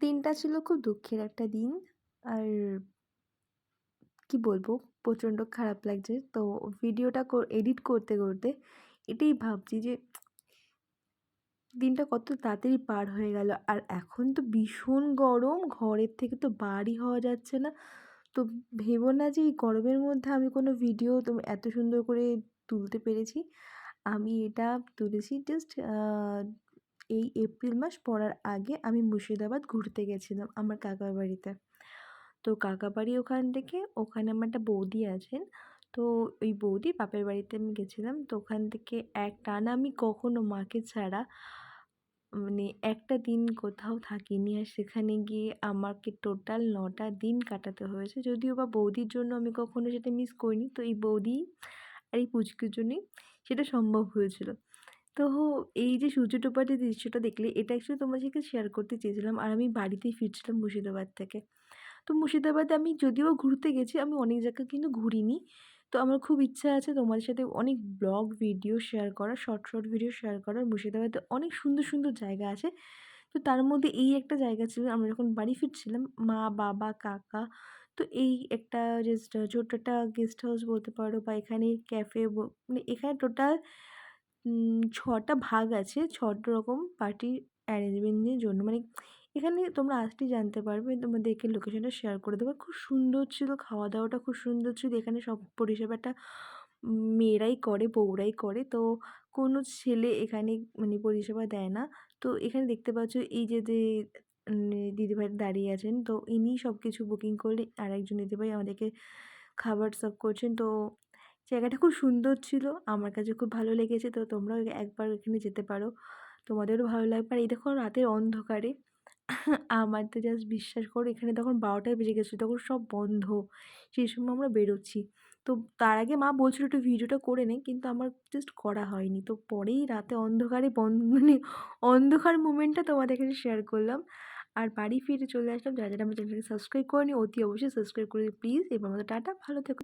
দিনটা ছিল খুব দুঃখের একটা দিন। আর কি বলবো? প্রচণ্ড খারাপ লাগছে। তো ভিডিওটা এডিট করতে এটাই ভাবছি যে দিনটা কত তাড়াতাড়ি পার হয়ে গেল। আর এখন তো ভীষণ গরম, ঘরের থেকে তো বারই হওয়া যাচ্ছে না। তো ভেবো না যে এই গরমের মধ্যে আমি কোনো ভিডিও এত সুন্দর করে তুলতে পেরেছি। আমি এটা তুলেছি জাস্ট এই এপ্রিল মাস পড়ার আগে আমি মুর্শিদাবাদ ঘুরতে গেছিলাম আমার কাকার বাড়িতে। তো কাকা বাড়ি ওখান থেকে, ওখানে আমার একটা বৌদি আছেন। তো ওই বৌদির বাপের বাড়িতে আমি গেছিলাম। তো ওখান থেকে একটানা আমি কখনো মাকে ছাড়া মানে একটা দিন কোথাও থাকিনি। আর সেখানে গিয়ে আমাকে টোটাল ৯ টা দিন কাটাতে হয়েছে। যদিও বা বৌদির জন্য আমি কখনো সেটা মিস করিনি। তো এই বৌদি আর এই পুচকুর জন্যই সেটা সম্ভব হয়েছিল। তো এই যে সূর্য ডোবার যে দৃশ্যটা দেখলে, এটা অ্যাকচুয়ালি তোমার সাথে শেয়ার করতে চেয়েছিলাম। আর আমি বাড়িতেই ফিরছিলাম মুর্শিদাবাদ থেকে। তো মুর্শিদাবাদে আমি যদিও ঘুরতে গেছি, আমি অনেক জায়গা কিন্তু ঘুরিনি। তো আমার খুব ইচ্ছা আছে তোমাদের সাথে অনেক ব্লগ ভিডিও শেয়ার করার, শর্ট ভিডিও শেয়ার করার। মুর্শিদাবাদে অনেক সুন্দর জায়গা আছে। তো তার মধ্যে এই একটা জায়গা ছিল, আমরা যখন বাড়ি ফিরছিলাম মা, বাবা, কাকা, তো এই একটা জাস্ট ছোট্ট একটা গেস্ট হাউস বলতে পারো, বা এখানে ক্যাফে মানে এখানে টোটাল ৬ টা ভাগ আছে। ৬ রকম পার্টি অ্যারেঞ্জমেন্টের জন্য। মানে এখানে তোমরা আসলেই জানতে পারবে। তোমাদেরকে লোকেশনটা শেয়ার করে দেবো। খুব সুন্দর ছিল, খাওয়া-দাওয়াটা খুব সুন্দর ছিল। এখানে সব পরিষেবাটা মেয়েরাই করে, বউরাই করে। তো কোনো ছেলে এখানে মানে পরিষেবা দেয় না। তো এখানে দেখতে পাচ্ছ এই যে দিদিভাই দাঁড়িয়ে আছেন, তো ইনিই সব কিছু বুকিং করলে আরেকজন দিদিভাই আমাদেরকে খাবার সার্ভ করছেন। তো জায়গাটা খুব সুন্দর ছিল। আমার কাছে খুব ভালো লেগেছে। তো তোমরাও একবার এখানে যেতে পারো। তোমাদেরও ভালো লাগবে। আর এই দেখো রাতের অন্ধকারে আমার তো জাস্ট বিশ্বাস করো, এখানে তখন ১২টা বেজে গেছিল। তখন সব বন্ধ। সেই সময় আমরা বেরোচ্ছি। তো তার আগে মা বলছিল একটু ভিডিওটা করে নে, কিন্তু আমার জাস্ট করা হয়নি। তো পরেই রাতে অন্ধকারে মানে অন্ধকার মোমেন্টটা তোমাদের কাছে শেয়ার করলাম। আর বাড়ি ফিরে চলে আসলাম। যারা আমার চ্যানেলটাকে সাবস্ক্রাইব করেনি অতি অবশ্যই সাবস্ক্রাইব করে দিও প্লিজ। এবার মতো টাটা, ভালো থেকো।